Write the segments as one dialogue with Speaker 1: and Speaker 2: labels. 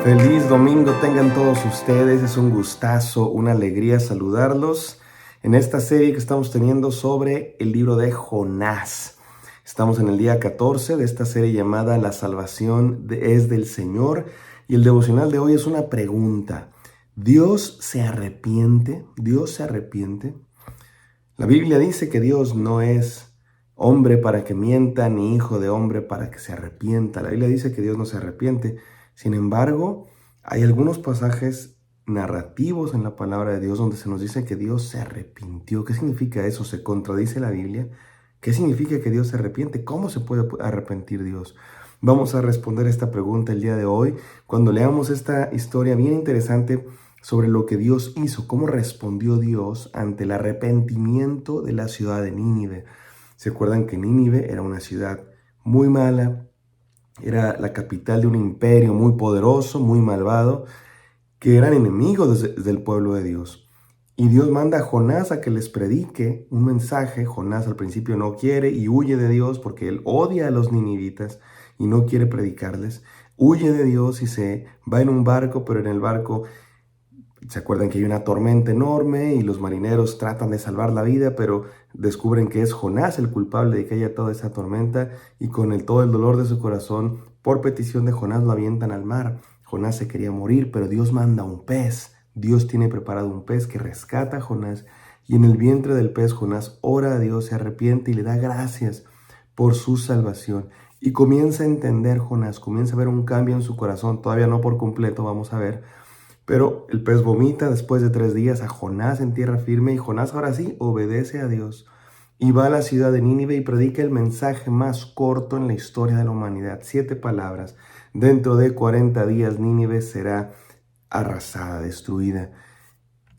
Speaker 1: Feliz domingo tengan todos ustedes, es un gustazo, una alegría saludarlos en esta serie que estamos teniendo sobre el libro de Jonás. Estamos en el día 14 de esta serie llamada La salvación es del Señor y el devocional de hoy es una pregunta. ¿Dios se arrepiente? ¿Dios se arrepiente? La Biblia dice que Dios no es hombre para que mienta, ni hijo de hombre para que se arrepienta. La Biblia dice que Dios no se arrepiente. Sin embargo, hay algunos pasajes narrativos en la palabra de Dios donde se nos dice que Dios se arrepintió. ¿Qué significa eso? ¿Se contradice la Biblia? ¿Qué significa que Dios se arrepiente? ¿Cómo se puede arrepentir Dios? Vamos a responder esta pregunta el día de hoy cuando leamos esta historia bien interesante sobre lo que Dios hizo, cómo respondió Dios ante el arrepentimiento de la ciudad de Nínive. ¿Se acuerdan que Nínive era una ciudad muy mala? Era la capital de un imperio muy poderoso, muy malvado, que eran enemigos del pueblo de Dios. Y Dios manda a Jonás a que les predique un mensaje. Jonás al principio no quiere y huye de Dios porque él odia a los ninivitas y no quiere predicarles. Huye de Dios y se va en un barco, pero en el barco se acuerdan que hay una tormenta enorme y los marineros tratan de salvar la vida, pero descubren que es Jonás el culpable de que haya toda esa tormenta y con todo el dolor de su corazón, por petición de Jonás, lo avientan al mar. Jonás se quería morir, pero Dios manda un pez. Dios tiene preparado un pez que rescata a Jonás y en el vientre del pez Jonás ora a Dios, se arrepiente y le da gracias por su salvación. Y comienza a entender Jonás, comienza a ver un cambio en su corazón, todavía no por completo, vamos a ver. Pero el pez vomita después de 3 días a Jonás en tierra firme y Jonás ahora sí obedece a Dios y va a la ciudad de Nínive y predica el mensaje más corto en la historia de la humanidad. 7 palabras. Dentro de 40 días Nínive será arrasada, destruida.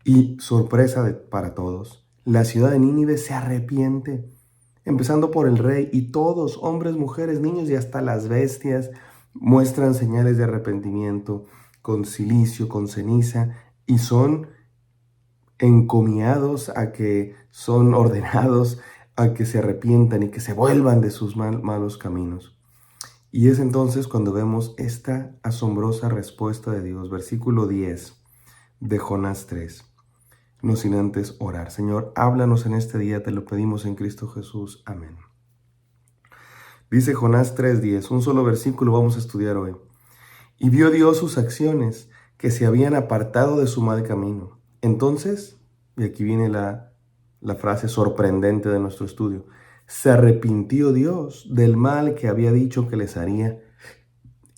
Speaker 1: Y sorpresa para todos, la ciudad de Nínive se arrepiente, empezando por el rey y todos, hombres, mujeres, niños y hasta las bestias, muestran señales de arrepentimiento con silicio, con ceniza y son encomiados a que son ordenados a que se arrepientan y que se vuelvan de sus malos caminos. Y es entonces cuando vemos esta asombrosa respuesta de Dios, versículo 10 de Jonás 3. No sin antes orar. Señor, háblanos en este día, te lo pedimos en Cristo Jesús. Amén. Dice Jonás 3:10, un solo versículo vamos a estudiar hoy. Y vio Dios sus acciones, que se habían apartado de su mal camino. Entonces, y aquí viene la frase sorprendente de nuestro estudio, se arrepintió Dios del mal que había dicho que les haría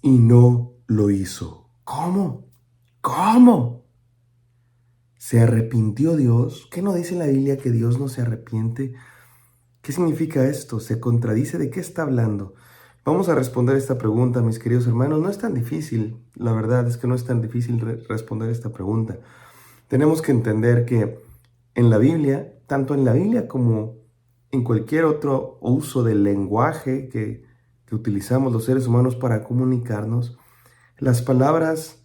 Speaker 1: y no lo hizo. ¿Cómo? ¿Cómo? ¿Se arrepintió Dios? ¿Qué no dice la Biblia que Dios no se arrepiente? ¿Qué significa esto? ¿Se contradice? ¿De qué está hablando? Vamos a responder esta pregunta, mis queridos hermanos. No es tan difícil, la verdad es que no es tan difícil responder esta pregunta. Tenemos que entender que en la Biblia, tanto en la Biblia como en cualquier otro uso del lenguaje que utilizamos los seres humanos para comunicarnos, las palabras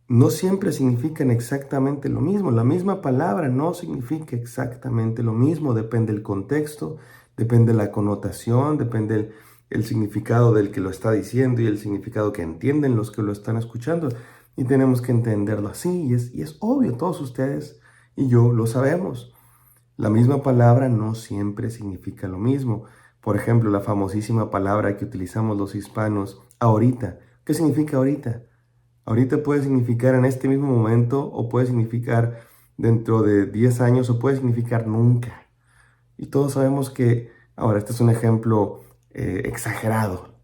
Speaker 1: no siempre significan exactamente lo mismo. La misma palabra no significa exactamente lo mismo. Depende del contexto, depende de la connotación, depende el significado del que lo está diciendo y el significado que entienden los que lo están escuchando. Y tenemos que entenderlo así. Y es obvio, todos ustedes y yo lo sabemos. La misma palabra no siempre significa lo mismo. Por ejemplo, la famosísima palabra que utilizamos los hispanos, ahorita. ¿Qué significa ahorita? Ahorita puede significar en este mismo momento o puede significar dentro de 10 años o puede significar nunca. Y todos sabemos que, ahora este es un ejemplo exagerado,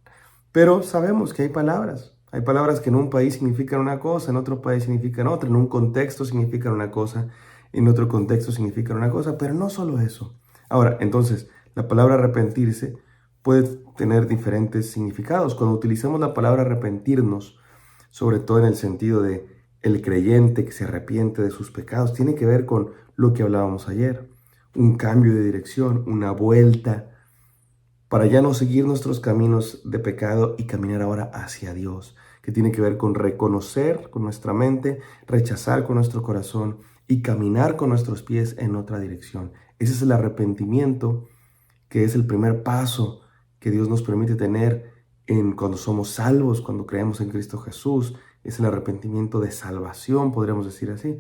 Speaker 1: pero sabemos que hay palabras. Hay palabras que en un país significan una cosa, en otro país significan otra, en un contexto significan una cosa, en otro contexto significan una cosa, pero no solo eso. Ahora, entonces, la palabra arrepentirse puede tener diferentes significados. Cuando utilizamos la palabra arrepentirnos, sobre todo en el sentido de el creyente que se arrepiente de sus pecados, tiene que ver con lo que hablábamos ayer, un cambio de dirección, una vuelta, para ya no seguir nuestros caminos de pecado y caminar ahora hacia Dios, que tiene que ver con reconocer con nuestra mente, rechazar con nuestro corazón y caminar con nuestros pies en otra dirección. Ese es el arrepentimiento, que es el primer paso que Dios nos permite tener cuando somos salvos, cuando creemos en Cristo Jesús, es el arrepentimiento de salvación, podríamos decir así.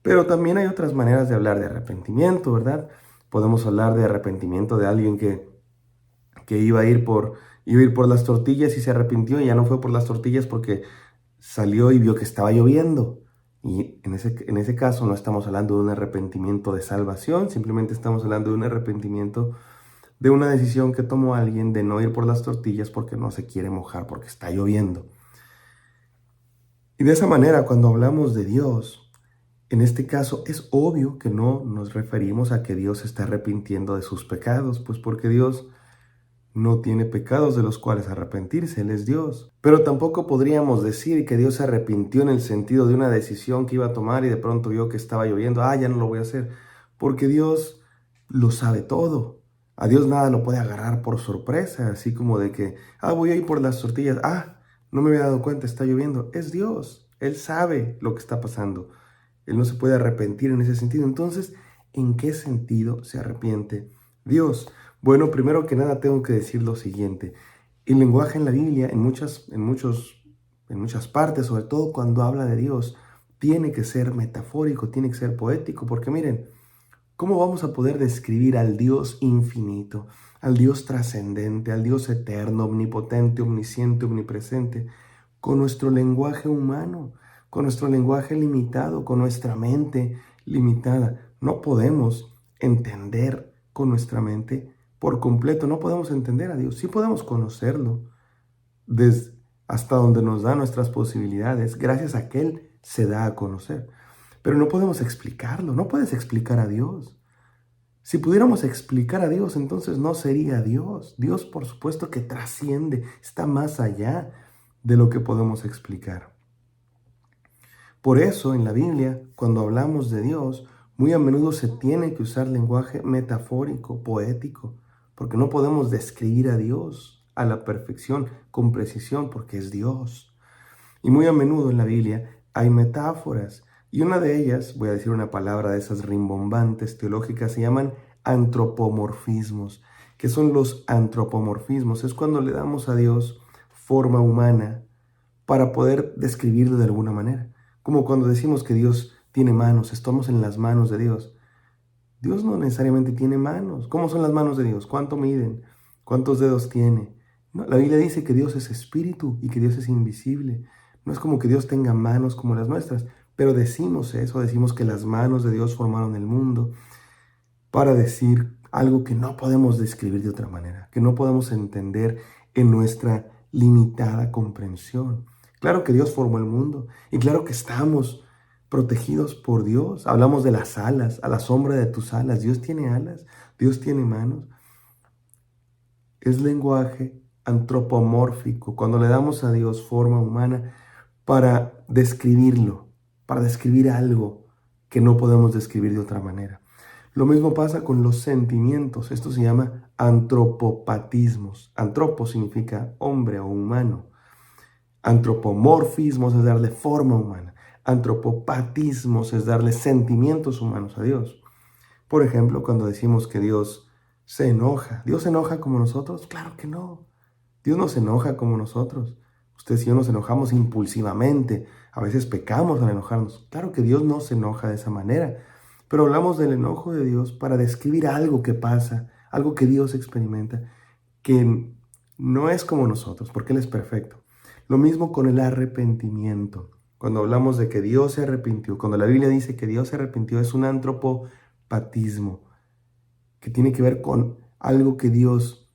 Speaker 1: Pero también hay otras maneras de hablar de arrepentimiento, ¿verdad? Podemos hablar de arrepentimiento de alguien que iba a ir por las tortillas y se arrepintió y ya no fue por las tortillas porque salió y vio que estaba lloviendo. Y en ese caso no estamos hablando de un arrepentimiento de salvación, simplemente estamos hablando de un arrepentimiento de una decisión que tomó alguien de no ir por las tortillas porque no se quiere mojar, porque está lloviendo. Y de esa manera, cuando hablamos de Dios, en este caso es obvio que no nos referimos a que Dios se está arrepintiendo de sus pecados, pues porque Dios no tiene pecados de los cuales arrepentirse, Él es Dios. Pero tampoco podríamos decir que Dios se arrepintió en el sentido de una decisión que iba a tomar y de pronto vio que estaba lloviendo, ya no lo voy a hacer, porque Dios lo sabe todo. A Dios nada lo puede agarrar por sorpresa, así como de que, voy a ir por las tortillas, no me había dado cuenta, está lloviendo. Es Dios, Él sabe lo que está pasando. Él no se puede arrepentir en ese sentido. Entonces, ¿en qué sentido se arrepiente Dios? Bueno, primero que nada tengo que decir lo siguiente. El lenguaje en la Biblia, en muchas partes, sobre todo cuando habla de Dios, tiene que ser metafórico, tiene que ser poético, porque miren, ¿cómo vamos a poder describir al Dios infinito, al Dios trascendente, al Dios eterno, omnipotente, omnisciente, omnipresente, con nuestro lenguaje humano, con nuestro lenguaje limitado, con nuestra mente limitada? No podemos entender con nuestra mente por completo, no podemos entender a Dios. Sí podemos conocerlo hasta donde nos da nuestras posibilidades, gracias a que Él se da a conocer. Pero no podemos explicarlo, no puedes explicar a Dios. Si pudiéramos explicar a Dios, entonces no sería Dios. Dios, por supuesto, que trasciende, está más allá de lo que podemos explicar. Por eso, en la Biblia, cuando hablamos de Dios, muy a menudo se tiene que usar lenguaje metafórico, poético, porque no podemos describir a Dios a la perfección, con precisión, porque es Dios. Y muy a menudo en la Biblia hay metáforas, y una de ellas, voy a decir una palabra de esas rimbombantes teológicas, se llaman antropomorfismos. ¿Qué son los antropomorfismos? Es cuando le damos a Dios forma humana para poder describirlo de alguna manera. Como cuando decimos que Dios tiene manos, estamos en las manos de Dios. Dios no necesariamente tiene manos. ¿Cómo son las manos de Dios? ¿Cuánto miden? ¿Cuántos dedos tiene? No, la Biblia dice que Dios es espíritu y que Dios es invisible. No es como que Dios tenga manos como las nuestras, pero decimos eso, decimos que las manos de Dios formaron el mundo para decir algo que no podemos describir de otra manera, que no podemos entender en nuestra limitada comprensión. Claro que Dios formó el mundo y claro que estamos protegidos por Dios. Hablamos de las alas, a la sombra de tus alas. Dios tiene alas, Dios tiene manos. Es lenguaje antropomórfico, cuando le damos a Dios forma humana para describirlo, para describir algo que no podemos describir de otra manera. Lo mismo pasa con los sentimientos. Esto se llama antropopatismos. Antropo significa hombre o humano. Antropomorfismos es darle forma humana. Antropopatismos es darle sentimientos humanos a Dios. Por ejemplo, cuando decimos que Dios se enoja. ¿Dios se enoja como nosotros? Claro que no. Dios no se enoja como nosotros. Ustedes y yo nos enojamos impulsivamente. A veces pecamos al enojarnos. Claro que Dios no se enoja de esa manera. Pero hablamos del enojo de Dios para describir algo que pasa, algo que Dios experimenta, que no es como nosotros, porque Él es perfecto. Lo mismo con el arrepentimiento. Cuando hablamos de que Dios se arrepintió, cuando la Biblia dice que Dios se arrepintió, es un antropopatismo, que tiene que ver con algo que Dios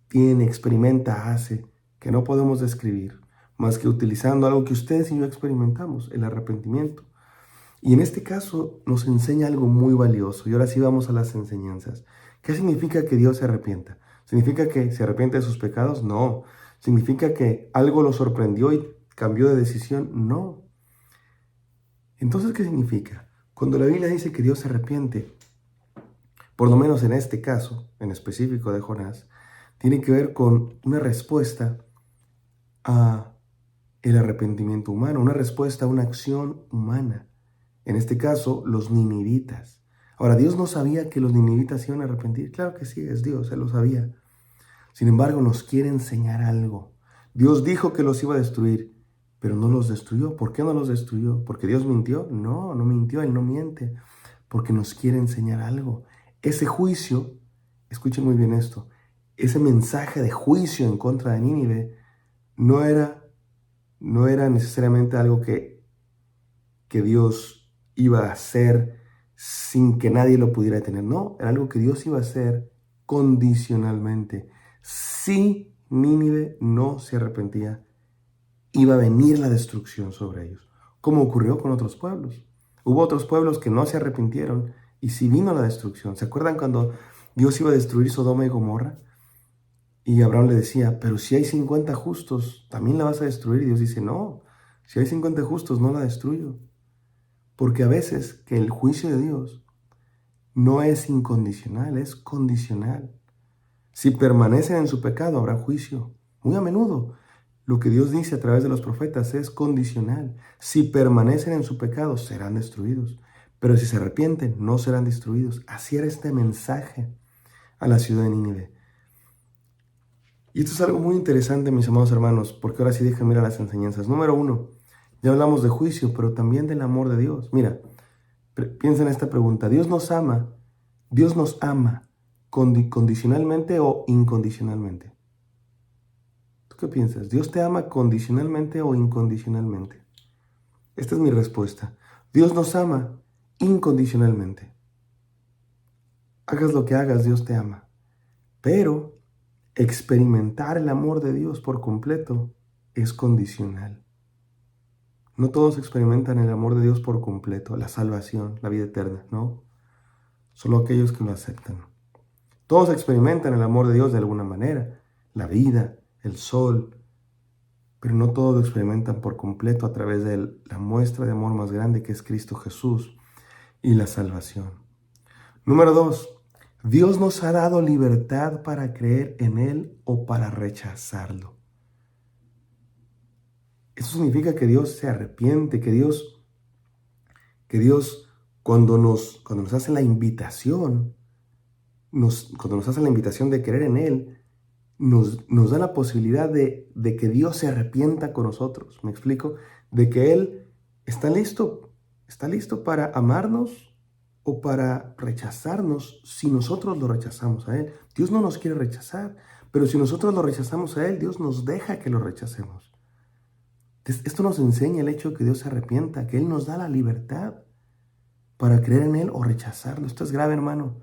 Speaker 1: tiene, experimenta, hace, que no podemos describir, más que utilizando algo que ustedes y yo experimentamos, el arrepentimiento. Y en este caso nos enseña algo muy valioso. Y ahora sí vamos a las enseñanzas. ¿Qué significa que Dios se arrepienta? ¿Significa que se arrepiente de sus pecados? No. ¿Significa que algo lo sorprendió y cambió de decisión? No. Entonces, ¿qué significa? Cuando la Biblia dice que Dios se arrepiente, por lo menos en este caso, en específico de Jonás, tiene que ver con una respuesta a el arrepentimiento humano, una respuesta a una acción humana. En este caso, los ninivitas. Ahora, ¿Dios no sabía que los ninivitas iban a arrepentir? Claro que sí, es Dios, Él lo sabía. Sin embargo, nos quiere enseñar algo. Dios dijo que los iba a destruir, pero no los destruyó. ¿Por qué no los destruyó? ¿Porque Dios mintió? No, no mintió, Él no miente, porque nos quiere enseñar algo. Ese juicio, escuchen muy bien esto, ese mensaje de juicio en contra de Nínive no era necesariamente algo que Dios iba a hacer sin que nadie lo pudiera detener. No, era algo que Dios iba a hacer condicionalmente. Si Nínive no se arrepentía, iba a venir la destrucción sobre ellos, como ocurrió con otros pueblos. Hubo otros pueblos que no se arrepintieron y sí vino la destrucción. ¿Se acuerdan cuando Dios iba a destruir Sodoma y Gomorra? Y Abraham le decía, pero si hay 50 justos, ¿también la vas a destruir? Y Dios dice, no, si hay 50 justos, no la destruyo. Porque a veces que el juicio de Dios no es incondicional, es condicional. Si permanecen en su pecado, habrá juicio. Muy a menudo, lo que Dios dice a través de los profetas es condicional. Si permanecen en su pecado, serán destruidos. Pero si se arrepienten, no serán destruidos. Así era este mensaje a la ciudad de Nínive. Y esto es algo muy interesante, mis amados hermanos, porque ahora sí déjenme mirar las enseñanzas. Número 1, ya hablamos de juicio, pero también del amor de Dios. Mira, piensa en esta pregunta. ¿Dios nos ama condicionalmente o incondicionalmente? ¿Tú qué piensas? ¿Dios te ama condicionalmente o incondicionalmente? Esta es mi respuesta. Dios nos ama incondicionalmente. Hagas lo que hagas, Dios te ama. Pero experimentar el amor de Dios por completo es condicional. No todos experimentan el amor de Dios por completo, la salvación, la vida eterna, no. Solo aquellos que lo aceptan. Todos experimentan el amor de Dios de alguna manera, la vida, el sol, pero no todos lo experimentan por completo a través de la muestra de amor más grande que es Cristo Jesús y la salvación. Número 2, Dios nos ha dado libertad para creer en Él o para rechazarlo. Eso significa que Dios se arrepiente, que Dios cuando nos hace la invitación, cuando nos hace la invitación de creer en Él, nos da la posibilidad de que Dios se arrepienta con nosotros. ¿Me explico? De que Él está listo para amarnos o para rechazarnos si nosotros lo rechazamos a Él. Dios no nos quiere rechazar, pero si nosotros lo rechazamos a Él, Dios nos deja que lo rechacemos. Esto nos enseña el hecho de que Dios se arrepienta, que Él nos da la libertad para creer en Él o rechazarlo. Esto es grave, hermano,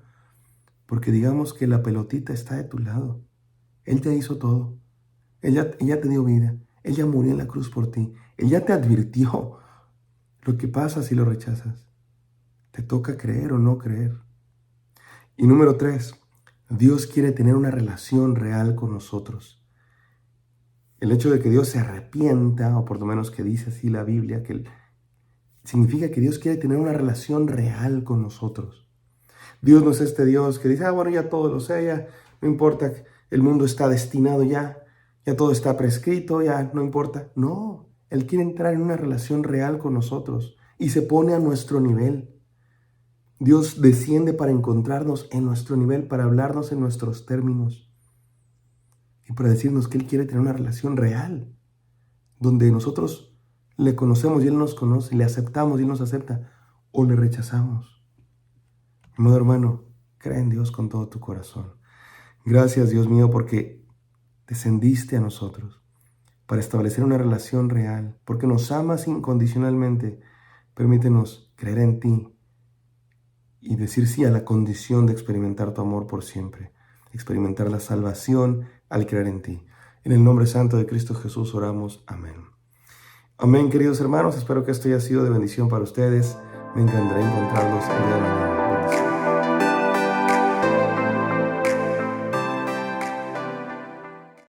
Speaker 1: porque digamos que la pelotita está de tu lado. Él ya hizo todo. Él ya te dio vida. Él ya murió en la cruz por ti. Él ya te advirtió lo que pasa si lo rechazas. Te toca creer o no creer. Y número 3, Dios quiere tener una relación real con nosotros. El hecho de que Dios se arrepienta, o por lo menos que dice así la Biblia, significa que Dios quiere tener una relación real con nosotros. Dios no es este Dios que dice, bueno, ya todo lo sé, ya no importa, el mundo está destinado ya todo está prescrito, ya no importa. No, Él quiere entrar en una relación real con nosotros y se pone a nuestro nivel. Dios desciende para encontrarnos en nuestro nivel, para hablarnos en nuestros términos y para decirnos que Él quiere tener una relación real, donde nosotros le conocemos y Él nos conoce, le aceptamos y Él nos acepta, o le rechazamos. Mi amado hermano, cree en Dios con todo tu corazón. Gracias, Dios mío, porque descendiste a nosotros para establecer una relación real, porque nos amas incondicionalmente. Permítenos creer en ti y decir sí a la condición de experimentar tu amor por siempre, experimentar la salvación al creer en ti. En el nombre santo de Cristo Jesús oramos. Amén. Amén, queridos hermanos. Espero que esto haya sido de bendición para ustedes. Me encantará encontrarlos el día de mañana.